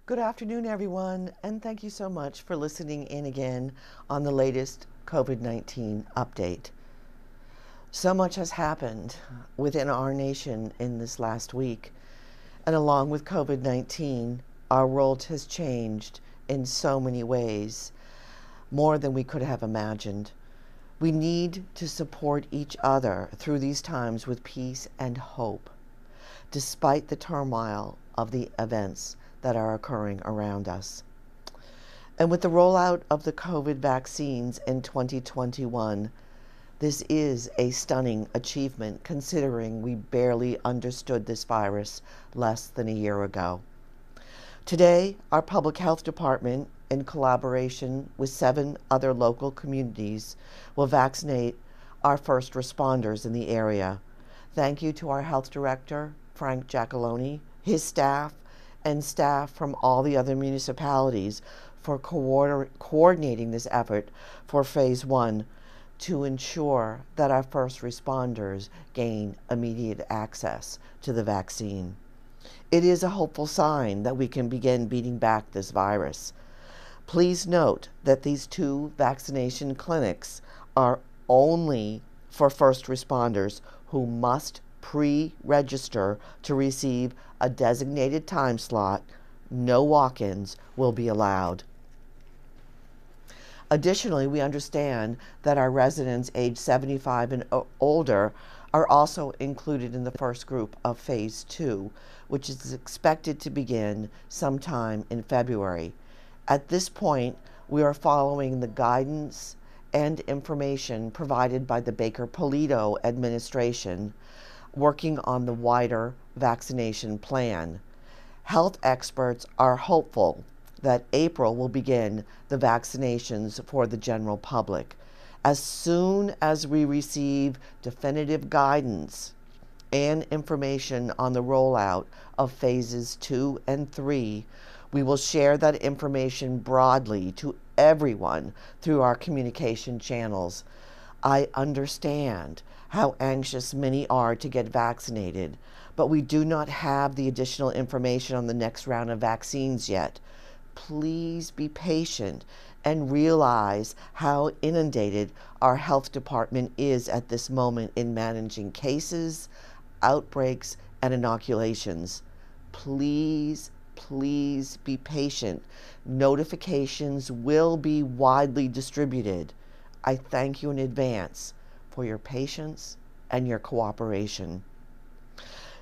Good afternoon, everyone, and thank you so much for listening in again on the latest COVID-19 update. So much has happened within our nation in this last week, and along with COVID-19, our world has changed in so many ways, more than we could have imagined. We need to support each other through these times with peace and hope, despite the turmoil of the events that are occurring around us. And with the rollout of the COVID vaccines in 2021, this is a stunning achievement considering we barely understood this virus less than a year ago. Today, our public health department, in collaboration with 7 other local communities, will vaccinate our first responders in the area. Thank you to our health director, Frank Giacalone, his staff, and staff from all the other municipalities for coordinating this effort for Phase 1 to ensure that our first responders gain immediate access to the vaccine. It is a hopeful sign that we can begin beating back this virus. Please note that these 2 vaccination clinics are only for first responders who must pre-register to receive a designated time slot. No walk-ins will be allowed. Additionally, we understand that our residents aged 75 and older are also included in the first group of Phase 2, which is expected to begin sometime in February. At this point, we are following the guidance and information provided by the Baker-Polito administration, working on the wider vaccination plan. Health experts are hopeful that April will begin the vaccinations for the general public. As soon as we receive definitive guidance and information on the rollout of Phases 2 and 3, we will share that information broadly to everyone through our communication channels. I understand how anxious many are to get vaccinated, but we do not have the additional information on the next round of vaccines yet. Please be patient and realize how inundated our health department is at this moment in managing cases, outbreaks, and inoculations. Please be patient. Notifications will be widely distributed. I thank you in advance for your patience and your cooperation.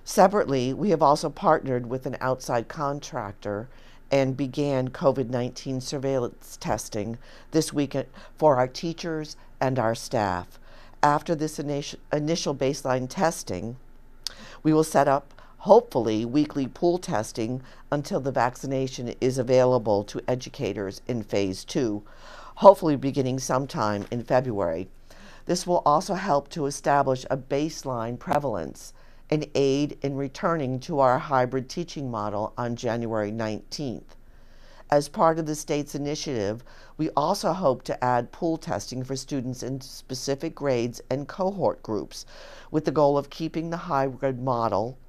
Separately, we have also partnered with an outside contractor and began COVID-19 surveillance testing this week for our teachers and our staff. After this initial baseline testing, we will set up, hopefully, weekly pool testing until the vaccination is available to educators in Phase 2, hopefully beginning sometime in February. This will also help to establish a baseline prevalence and aid in returning to our hybrid teaching model on January 19th. As part of the state's initiative, we also hope to add pool testing for students in specific grades and cohort groups, with the goal of keeping the hybrid model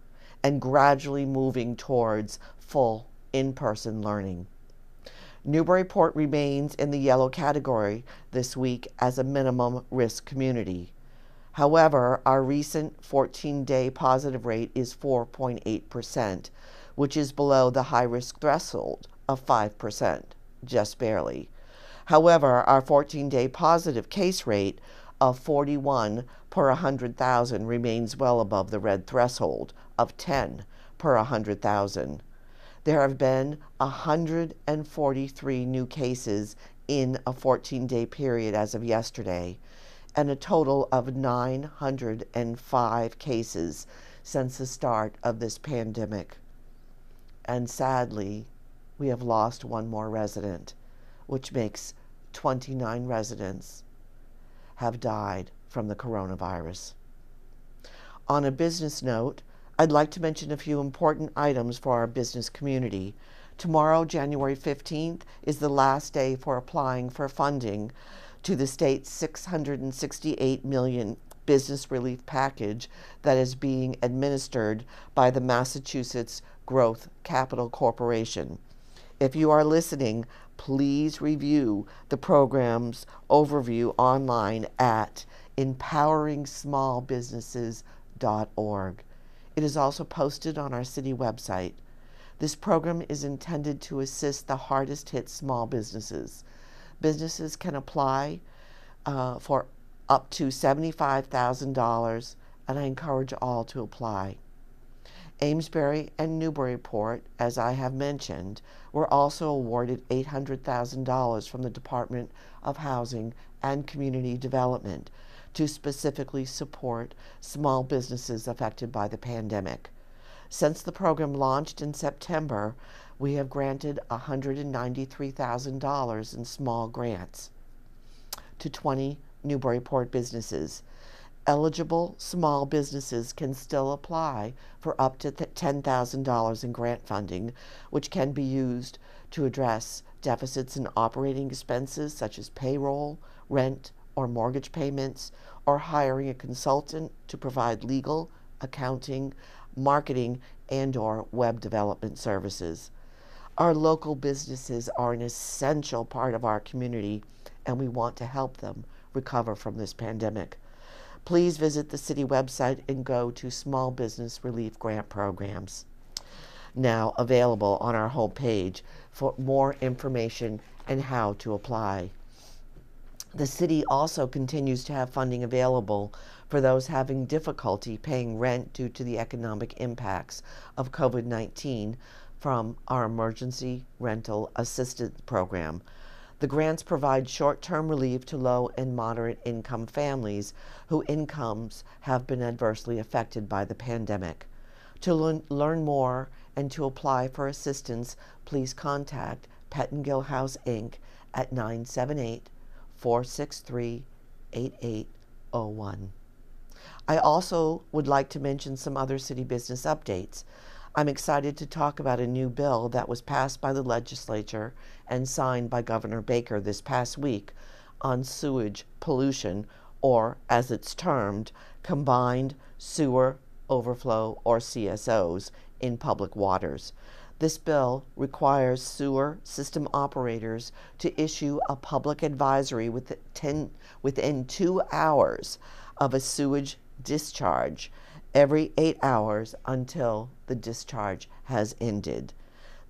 and gradually moving towards full in-person learning. Newburyport remains in the yellow category this week as a minimum risk community. However, our recent 14-day positive rate is 4.8%, which is below the high-risk threshold of 5%, just barely. However, our 14-day positive case rate of 41 per 100,000 remains well above the red threshold of 10 per 100,000. There have been 143 new cases in a 14-day period as of yesterday, and a total of 905 cases since the start of this pandemic. And sadly, we have lost one more resident, which makes 29 residents have died from the coronavirus. On a business note, I'd like to mention a few important items for our business community. Tomorrow, January 15th, is the last day for applying for funding to the state's $668 million business relief package that is being administered by the Massachusetts Growth Capital Corporation. If you are listening, please review the program's overview online at empoweringsmallbusinesses.org. It is also posted on our city website. This program is intended to assist the hardest hit small businesses. Businesses can apply for up to $75,000, and I encourage all to apply. Amesbury and Newburyport, as I have mentioned, were also awarded $800,000 from the Department of Housing and Community Development to specifically support small businesses affected by the pandemic. Since the program launched in September, we have granted $193,000 in small grants to 20 Newburyport businesses. Eligible small businesses can still apply for up to $10,000 in grant funding, which can be used to address deficits in operating expenses such as payroll, rent, or mortgage payments, or hiring a consultant to provide legal, accounting, marketing, and/or web development services. Our local businesses are an essential part of our community, and we want to help them recover from this pandemic. Please visit the city website and go to Small Business Relief Grant Programs, now available on our homepage, for more information and how to apply. The city also continues to have funding available for those having difficulty paying rent due to the economic impacts of COVID-19 from our Emergency Rental Assistance Program. The grants provide short-term relief to low and moderate income families whose incomes have been adversely affected by the pandemic. To learn more and to apply for assistance, please contact Pettingill House, Inc. at 978-463-8801. I also would like to mention some other city business updates. I'm excited to talk about a new bill that was passed by the legislature and signed by Governor Baker this past week on sewage pollution, or as it's termed, combined sewer overflow, or CSOs, in public waters. This bill requires sewer system operators to issue a public advisory within 2 hours of a sewage discharge every 8 hours until the discharge has ended.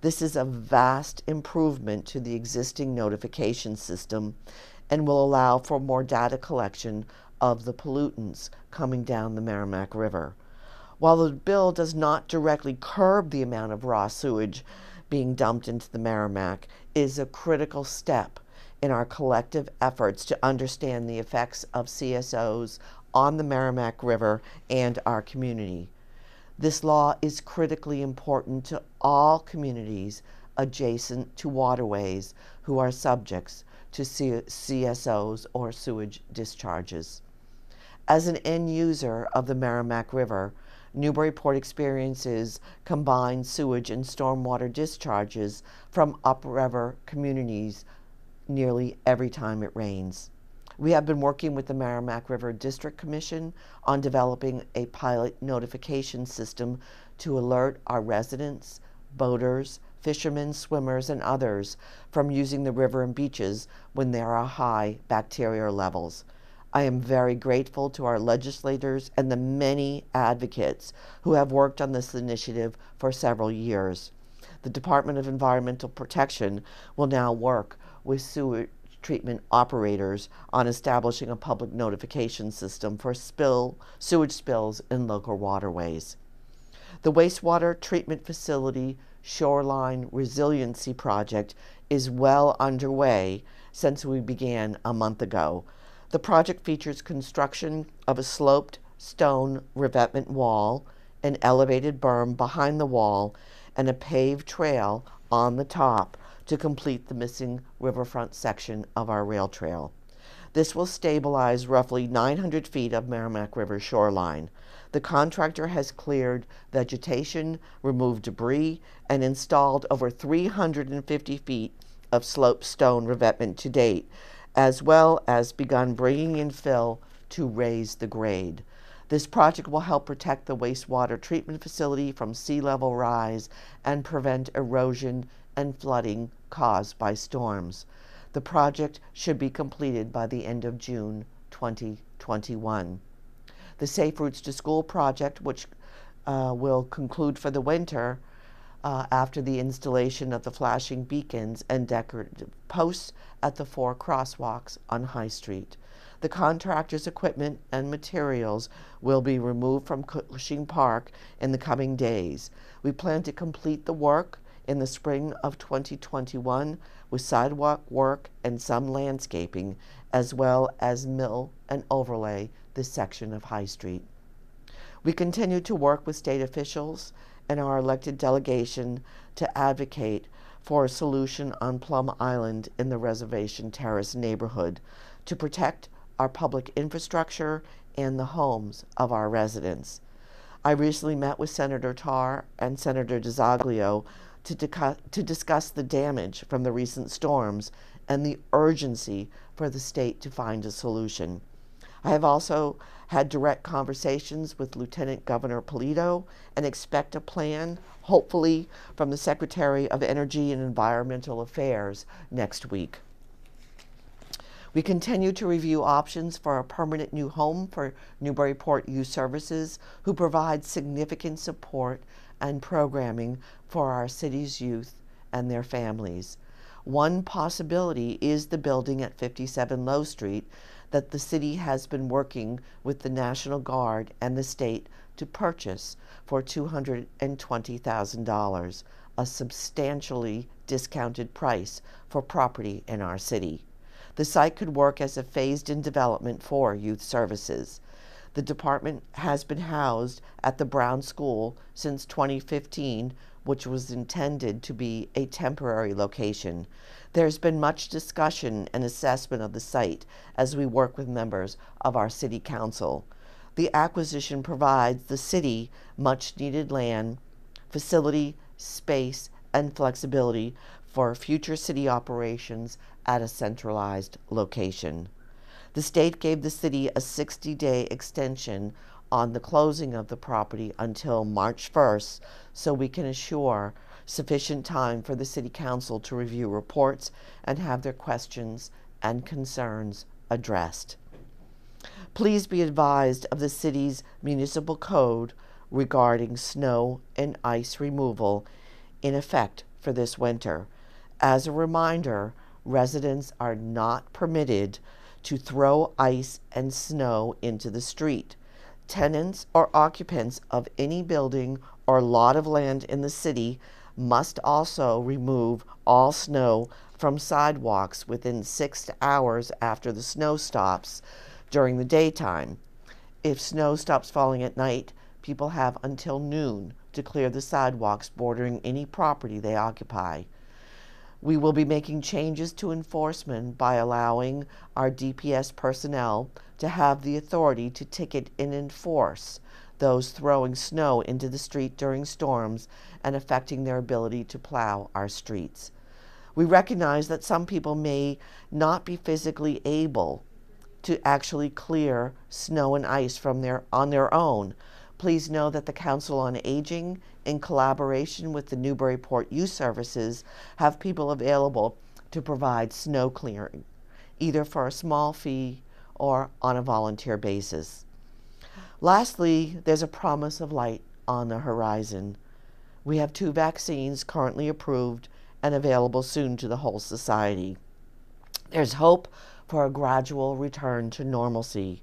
This is a vast improvement to the existing notification system and will allow for more data collection of the pollutants coming down the Merrimack River. While the bill does not directly curb the amount of raw sewage being dumped into the Merrimack, it is a critical step in our collective efforts to understand the effects of CSOs on the Merrimack River and our community. This law is critically important to all communities adjacent to waterways who are subjects to CSOs or sewage discharges. As an end user of the Merrimack River, Newburyport experiences combined sewage and stormwater discharges from upriver communities nearly every time it rains. We have been working with the Merrimack River District Commission on developing a pilot notification system to alert our residents, boaters, fishermen, swimmers, and others from using the river and beaches when there are high bacterial levels. I am very grateful to our legislators and the many advocates who have worked on this initiative for several years. The Department of Environmental Protection will now work with sewage treatment operators on establishing a public notification system for sewage spills in local waterways. The wastewater treatment facility shoreline resiliency project is well underway since we began a month ago. The project features construction of a sloped stone revetment wall, an elevated berm behind the wall, and a paved trail on the top to complete the missing riverfront section of our rail trail. This will stabilize roughly 900 feet of Merrimack River shoreline. The contractor has cleared vegetation, removed debris, and installed over 350 feet of sloped stone revetment to date, as well as begun bringing in fill to raise the grade. This project will help protect the wastewater treatment facility from sea level rise and prevent erosion and flooding caused by storms. The project should be completed by the end of June 2021. The Safe Routes to School project, which will conclude for the winter after the installation of the flashing beacons and decorative posts at the 4 crosswalks on High Street. The contractor's equipment and materials will be removed from Cushing Park in the coming days. We plan to complete the work in the spring of 2021 with sidewalk work and some landscaping, as well as mill and overlay this section of High Street. We continue to work with state officials and our elected delegation to advocate for a solution on Plum Island in the Reservation Terrace neighborhood to protect our public infrastructure and the homes of our residents. I recently met with Senator Tarr and Senator DeZoglio to discuss the damage from the recent storms and the urgency for the state to find a solution. I have also had direct conversations with Lieutenant Governor Polito and expect a plan, hopefully from the Secretary of Energy and Environmental Affairs next week. We continue to review options for a permanent new home for Newburyport Youth Services, who provide significant support and programming for our city's youth and their families. One possibility is the building at 57 Low Street that the city has been working with the National Guard and the state to purchase for $220,000, a substantially discounted price for property in our city. The site could work as a phased-in development for youth services. The department has been housed at the Brown School since 2015, which was intended to be a temporary location. There's been much discussion and assessment of the site as we work with members of our city council. The acquisition provides the city much-needed land, facility, space, and flexibility for future city operations at a centralized location. The state gave the city a 60-day extension on the closing of the property until March 1st, so we can assure sufficient time for the City Council to review reports and have their questions and concerns addressed. Please be advised of the city's municipal code regarding snow and ice removal in effect for this winter. As a reminder, residents are not permitted to throw ice and snow into the street. Tenants or occupants of any building or lot of land in the city must also remove all snow from sidewalks within 6 hours after the snow stops during the daytime. If snow stops falling at night, people have until noon to clear the sidewalks bordering any property they occupy. We will be making changes to enforcement by allowing our DPS personnel to have the authority to ticket and enforce those throwing snow into the street during storms and affecting their ability to plow our streets. We recognize that some people may not be physically able to actually clear snow and ice on their own. Please know that the Council on Aging, in collaboration with the Newburyport Youth Services, have people available to provide snow clearing, either for a small fee or on a volunteer basis. Lastly, there's a promise of light on the horizon. We have 2 vaccines currently approved and available soon to the whole society. There's hope for a gradual return to normalcy,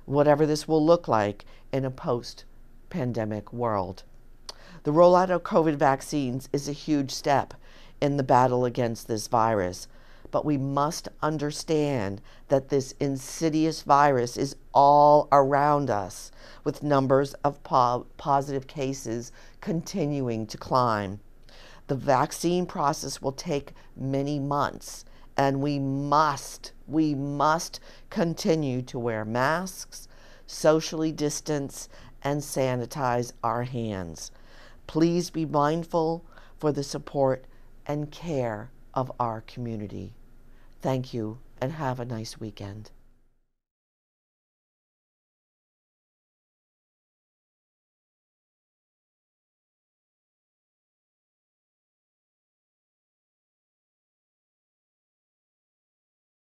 whatever this will look like in a post-pandemic world. The rollout of COVID vaccines is a huge step in the battle against this virus, but we must understand that this insidious virus is all around us, with numbers of positive cases continuing to climb. The vaccine process will take many months, and we must continue to wear masks, socially distance, and sanitize our hands. Please be mindful for the support and care of our community. Thank you, and have a nice weekend.